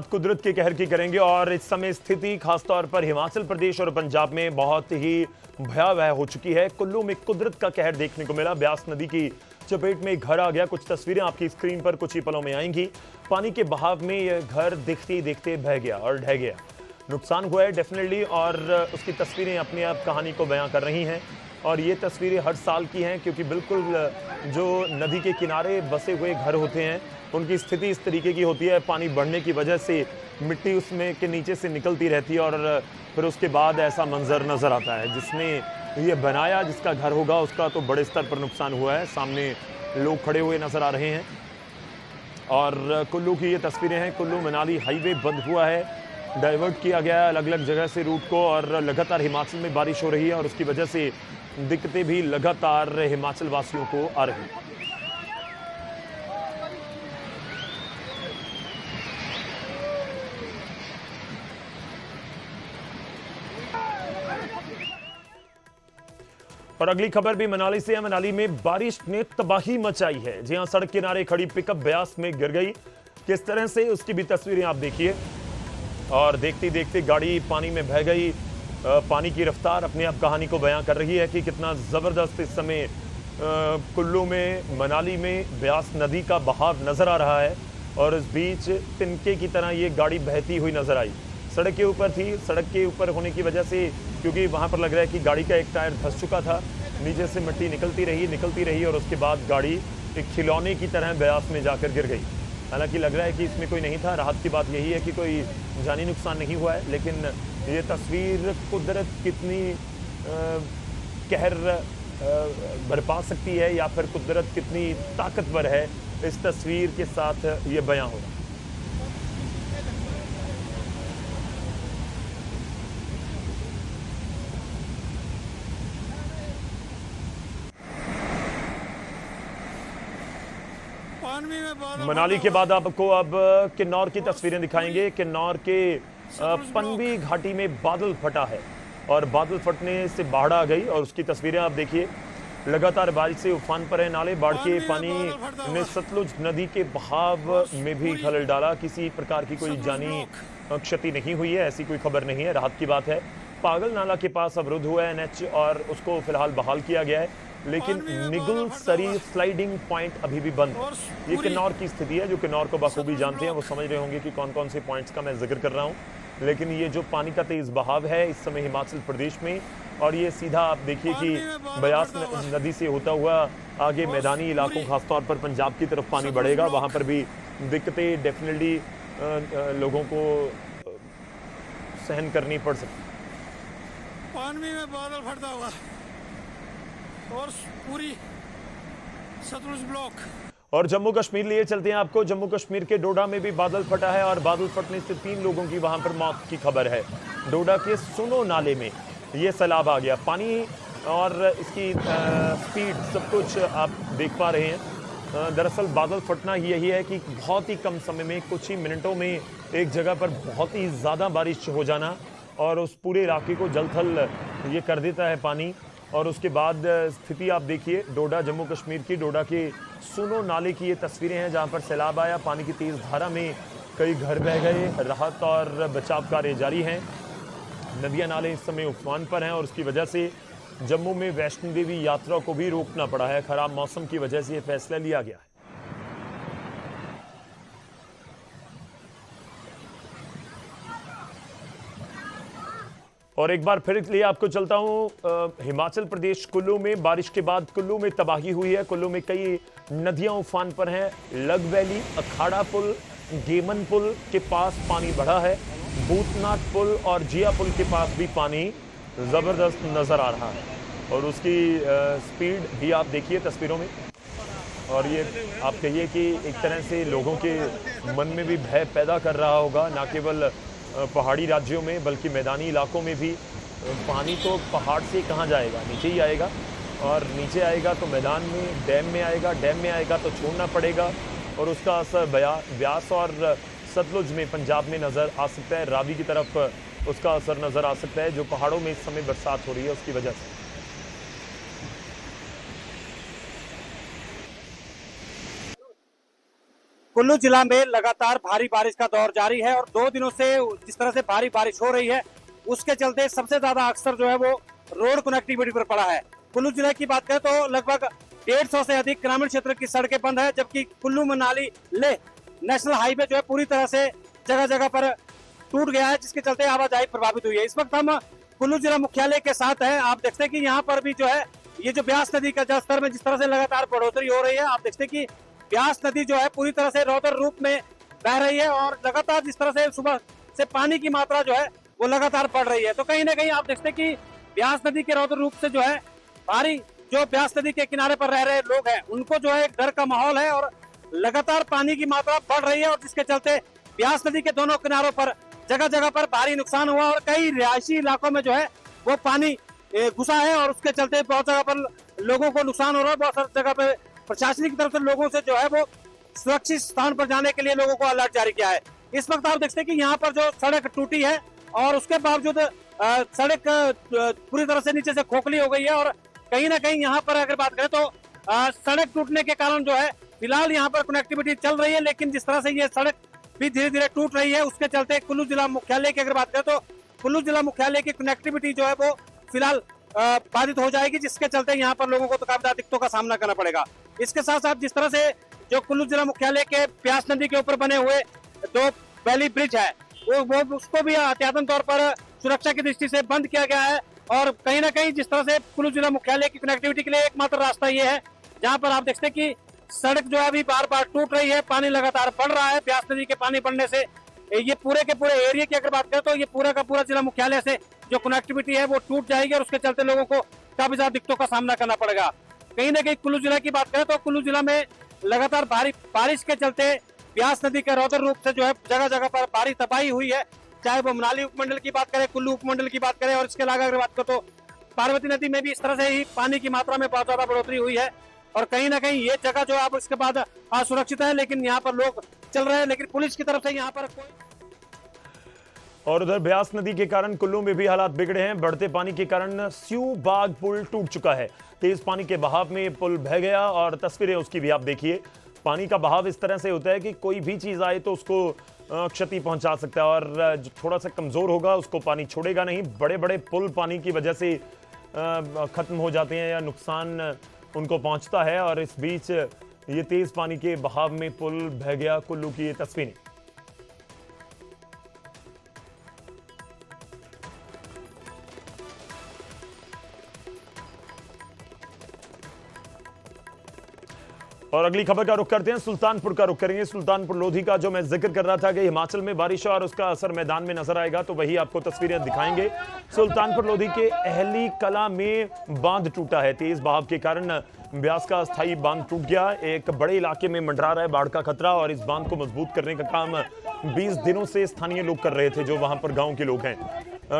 कुदरत के कहर की करेंगे और इस समय स्थिति खासतौर पर हिमाचल प्रदेश और पंजाब में बहुत ही भयावह हो चुकी है। कुल्लू में कुदरत का कहर देखने को मिला। ब्यास नदी की चपेट में एक घर आ गया। कुछ तस्वीरें आपकी स्क्रीन पर कुछ ही पलों में आएंगी। पानी के बहाव में यह घर देखते ही देखते बह गया और ढह गया। नुकसान हुआ है डेफिनेटली, और उसकी तस्वीरें अपने आप कहानी को बयां कर रही हैं। और ये तस्वीरें हर साल की हैं, क्योंकि बिल्कुल जो नदी के किनारे बसे हुए घर होते हैं उनकी स्थिति इस तरीके की होती है। पानी बढ़ने की वजह से मिट्टी उसमें के नीचे से निकलती रहती है और फिर उसके बाद ऐसा मंजर नजर आता है। जिसने ये बनाया, जिसका घर होगा, उसका तो बड़े स्तर पर नुकसान हुआ है। सामने लोग खड़े हुए नजर आ रहे हैं और कुल्लू की ये तस्वीरें हैं। कुल्लू मनाली हाईवे बंद हुआ है, डाइवर्ट किया गया है अलग अलग जगह से रूट को, और लगातार हिमाचल में बारिश हो रही है और उसकी वजह से दिक्कतें भी लगातार हिमाचल वासियों को आ रही हैं। और अगली खबर भी मनाली से है। मनाली में बारिश ने तबाही मचाई है। जी हां, सड़क किनारे खड़ी पिकअप ब्यास में गिर गई। किस तरह से, उसकी भी तस्वीरें आप देखिए। और देखते देखते गाड़ी पानी में बह गई। पानी की रफ्तार अपने आप कहानी को बयां कर रही है कि कितना जबरदस्त इस समय कुल्लू में, मनाली में ब्यास नदी का बहाव नजर आ रहा है। और इस बीच तिनके की तरह ये गाड़ी बहती हुई नजर आई। सड़क के ऊपर थी। सड़क के ऊपर होने की वजह से, क्योंकि वहां पर लग रहा है कि गाड़ी का एक टायर धंस चुका था, नीचे से मिट्टी निकलती रही और उसके बाद गाड़ी एक खिलौने की तरह ब्यास में जाकर गिर गई। हालांकि लग रहा है कि इसमें कोई नहीं था। राहत की बात यही है कि कोई जानी नुकसान नहीं हुआ है। लेकिन ये तस्वीर कुदरत कितनी कहर बरपा सकती है, या फिर कुदरत कितनी ताकतवर है, इस तस्वीर के साथ ये बयां हो रहा है। मनाली के बाद आपको अब किन्नौर की तस्वीरें दिखाएंगे। किन्नौर के पनवी घाटी में बादल फटा है और बादल फटने से बाढ़ आ गई और उसकी तस्वीरें आप देखिए। लगातार बारिश से उफान पर है नाले। बाढ़ के पानी ने सतलुज नदी के बहाव में भी खलल डाला। किसी प्रकार की कोई जानी क्षति नहीं हुई है, ऐसी कोई खबर नहीं है। राहत की बात है। पागल नाला के पास अवरुद्ध हुआ है एनएच और उसको फिलहाल बहाल किया गया है, लेकिन निगुल सरी स्लाइडिंग पॉइंट अभी भी बंद है। ये किन्नौर की स्थिति है। जो किन्नौर को बखूबी जानते हैं वो समझ रहे होंगे कि कौन कौन से पॉइंट्स का मैं जिक्र कर रहा हूँ। लेकिन ये जो पानी का तेज बहाव है इस समय हिमाचल प्रदेश में, और ये सीधा आप देखिए कि ब्यास नदी से होता हुआ आगे मैदानी इलाकों, खासतौर पर पंजाब की तरफ पानी बढ़ेगा। वहां पर भी दिक्कतें डेफिनेटली लोगों को सहन करनी पड़ सकती। पानी में बादल फटता हुआ और पूरी सतलुज ब्लॉक। और जम्मू कश्मीर लिए चलते हैं आपको। जम्मू कश्मीर के डोडा में भी बादल फटा है और बादल फटने से 3 लोगों की वहां पर मौत की खबर है। डोडा के सुनो नाले में ये सैलाब आ गया। पानी और इसकी स्पीड सब कुछ आप देख पा रहे हैं। दरअसल बादल फटना यही है कि बहुत ही कम समय में, कुछ ही मिनटों में एक जगह पर बहुत ही ज़्यादा बारिश हो जाना और उस पूरे इलाके को जलथल ये कर देता है पानी। और उसके बाद स्थिति आप देखिए डोडा, जम्मू कश्मीर की डोडा के सुनो नाले की ये तस्वीरें हैं, जहां पर सैलाब आया। पानी की तेज धारा में कई घर बह गए। राहत और बचाव कार्य जारी हैं। नदियां नाले इस समय उफान पर हैं और उसकी वजह से जम्मू में वैष्णो देवी यात्रा को भी रोकना पड़ा है। खराब मौसम की वजह से यह फैसला लिया गया है। और एक बार फिर लिए आपको चलता हूं हिमाचल प्रदेश कुल्लू में। बारिश के बाद कुल्लू में तबाही हुई है। कुल्लू में कई नदियां उफान पर हैं। लग वैली, अखाड़ा पुल, गेमन पुल के पास पानी बढ़ा है। भूतनाथ पुल और जिया पुल के पास भी पानी जबरदस्त नजर आ रहा है और उसकी स्पीड भी आप देखिए तस्वीरों में। और ये आप कहिए कि एक तरह से लोगों के मन में भी भय पैदा कर रहा होगा, ना केवल पहाड़ी राज्यों में बल्कि मैदानी इलाकों में भी। पानी तो पहाड़ से कहाँ जाएगा, नीचे ही आएगा, और नीचे आएगा तो मैदान में, डैम में आएगा, डैम में आएगा तो छोड़ना पड़ेगा। और उसका असर ब्यास और सतलुज में, पंजाब में नज़र आ सकता है। रावी की तरफ उसका असर नज़र आ सकता है, जो पहाड़ों में इस समय बरसात हो रही है उसकी वजह से। कुल्लू जिला में लगातार भारी बारिश का दौर जारी है और 2 दिनों से जिस तरह से भारी बारिश हो रही है उसके चलते सबसे ज्यादा अक्सर जो है वो रोड कनेक्टिविटी पर पड़ा है। कुल्लू जिले की बात करें तो लगभग 150 से अधिक ग्रामीण क्षेत्र की सड़कें बंद है, जबकि कुल्लू मनाली लेह नेशनल हाईवे जो है पूरी तरह से जगह जगह पर टूट गया है, जिसके चलते आवाजाही प्रभावित हुई है। इस वक्त हम कुल्लू जिला मुख्यालय के साथ हैं। आप देखते हैं कि यहाँ पर भी जो है ये जो ब्यास नदी का जलस्तर में जिस तरह से लगातार बढ़ोतरी हो रही है, आप देखते हैं कि ब्यास नदी जो है पूरी तरह से रौद्र रूप में बह रही है और लगातार जिस तरह से सुबह से पानी की मात्रा जो है वो लगातार बढ़ रही है। तो कहीं ना कहीं आप देखते हैं कि ब्यास नदी के रौद्र रूप से जो है भारी जो ब्यास नदी के किनारे पर रह रहे लोग हैं उनको जो है एक डर का माहौल है और लगातार पानी की मात्रा बढ़ रही है और जिसके चलते ब्यास नदी के दोनों किनारों पर जगह जगह पर भारी नुकसान हुआ और कई रिहायशी इलाकों में जो है वो पानी घुसा है और उसके चलते बहुत जगह पर लोगों को नुकसान हो रहा है। बहुत सारी जगह पे प्रशासन की तरफ से लोगों से जो है वो सुरक्षित स्थान पर जाने के लिए लोगों को अलर्ट जारी किया है। इस वक्त आप देखते हैं कि यहाँ पर जो सड़क टूटी है और उसके बावजूद सड़क पूरी तरह से नीचे से खोखली हो गई है और कहीं ना कहीं यहाँ पर अगर बात करें तो सड़क टूटने के कारण जो है फिलहाल यहाँ पर कनेक्टिविटी चल रही है, लेकिन जिस तरह से ये सड़क भी धीरे धीरे टूट रही है उसके चलते कुल्लू जिला मुख्यालय की अगर बात करें तो कुल्लू जिला मुख्यालय की कनेक्टिविटी जो है वो फिलहाल बाधित हो जाएगी, जिसके चलते यहाँ पर लोगों को तो काफी दिक्कतों का सामना करना पड़ेगा। इसके साथ साथ जिस तरह से जो कुल्लू जिला मुख्यालय के ब्यास नदी के ऊपर बने हुए 2 वैली ब्रिज है वो उसको भी एहतियातन तौर पर सुरक्षा की दृष्टि से बंद किया गया है और कहीं ना कहीं जिस तरह से कुल्लू जिला मुख्यालय की कनेक्टिविटी के लिए एकमात्र रास्ता ये है जहाँ पर आप देखते हैं कि सड़क जो है अभी बार बार टूट रही है, पानी लगातार बढ़ रहा है। ब्यास नदी के पानी बढ़ने से ये पूरे के पूरे एरिया की अगर बात करें तो ये पूरा का पूरा जिला मुख्यालय से जो कनेक्टिविटी है वो टूट जाएगी और उसके चलते लोगों को काफी ज्यादा दिक्कतों का सामना करना पड़ेगा। कहीं ना कहीं कुल्लू जिला की बात करें तो कुल्लू जिला में लगातार भारी बारिश के चलते ब्यास नदी के रौद्र रूप से जो है जगह जगह पर भारी तबाही हुई है, चाहे वो मनाली उपमंडल की बात करें, कुल्लू उपमंडल की बात करें और इसके अलावा अगर बात करें तो पार्वती नदी में भी इस तरह से ही पानी की मात्रा में बहुत ज्यादा बढ़ोतरी हुई है और कहीं ना कहीं ये जगह जो अब इसके बाद असुरक्षित है, लेकिन यहाँ पर लोग चल रहे हैं, लेकिन पुलिस की तरफ से यहाँ पर और उधर ब्यास नदी के कारण कुल्लू में भी हालात बिगड़े हैं। बढ़ते पानी के कारण स्यू बाग पुल टूट चुका है। तेज पानी के बहाव में पुल बह गया और तस्वीरें उसकी भी आप देखिए। पानी का बहाव इस तरह से होता है कि कोई भी चीज आए तो उसको क्षति पहुंचा सकता है और जो थोड़ा सा कमजोर होगा उसको पानी छोड़ेगा नहीं। बड़े बड़े पुल पानी की वजह से खत्म हो जाते हैं या नुकसान उनको पहुंचता है और इस बीच ये तेज पानी के बहाव में पुल बह गया। कुल्लू की ये तस्वीरें। और अगली खबर का रुख करते हैं, सुल्तानपुर का रुख करेंगे। सुल्तानपुर लोधी का जो मैं जिक्र कर रहा था कि हिमाचल में बारिश और उसका असर मैदान में नजर आएगा, तो वही आपको तस्वीरें दिखाएंगे। सुल्तानपुर लोधी के अहली कला में बांध टूटा है। तेज बहाव के कारण ब्यास का अस्थायी बांध टूट गया। एक बड़े इलाके में मंडरा रहा है बाढ़ का खतरा और इस बांध को मजबूत करने का काम 20 दिनों से स्थानीय लोग कर रहे थे, जो वहां पर गांव के लोग हैं।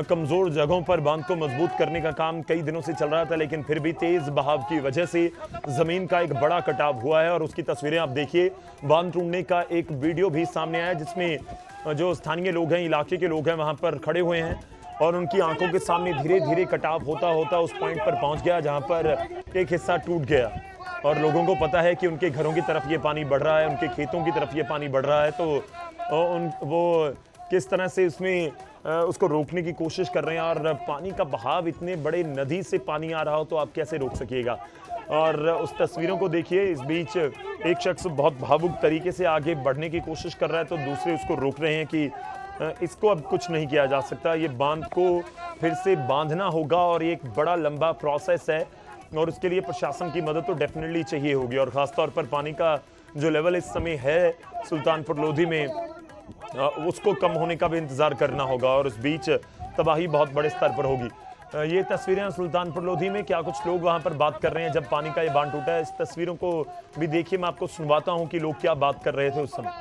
कमजोर जगहों पर बांध को मजबूत करने का काम कई दिनों से चल रहा था, लेकिन फिर भी तेज बहाव की वजह से जमीन का एक बड़ा कटाव हुआ है और उसकी तस्वीरें आप देखिए। बांध टूटने का एक वीडियो भी सामने आया जिसमें जो स्थानीय लोग हैं, इलाके के लोग हैं, वहां पर खड़े हुए हैं और उनकी आंखों के सामने धीरे धीरे कटाव होता होता उस पॉइंट पर पहुंच गया जहां पर एक हिस्सा टूट गया और लोगों को पता है कि उनके घरों की तरफ ये पानी बढ़ रहा है, उनके खेतों की तरफ ये पानी बढ़ रहा है, तो वो किस तरह से इसमें उसको रोकने की कोशिश कर रहे हैं। और पानी का बहाव, इतने बड़े नदी से पानी आ रहा हो तो आप कैसे रोक सकिएगा। और उस तस्वीरों को देखिए। इस बीच एक शख्स बहुत भावुक तरीके से आगे बढ़ने की कोशिश कर रहा है तो दूसरे उसको रोक रहे हैं कि इसको अब कुछ नहीं किया जा सकता, ये बांध को फिर से बांधना होगा और ये एक बड़ा लंबा प्रोसेस है और उसके लिए प्रशासन की मदद तो डेफिनेटली चाहिए होगी। और खासतौर पर पानी का जो लेवल इस समय है सुल्तानपुर लोधी में, उसको कम होने का भी इंतजार करना होगा और उस बीच तबाही बहुत बड़े स्तर पर होगी। ये तस्वीरें सुल्तानपुर लोधी में, क्या कुछ लोग वहां पर बात कर रहे हैं जब पानी का ये बांध टूटा है। इस तस्वीरों को भी देखिए, मैं आपको सुनवाता हूं कि लोग क्या बात कर रहे थे उस समय।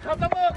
खत्म हो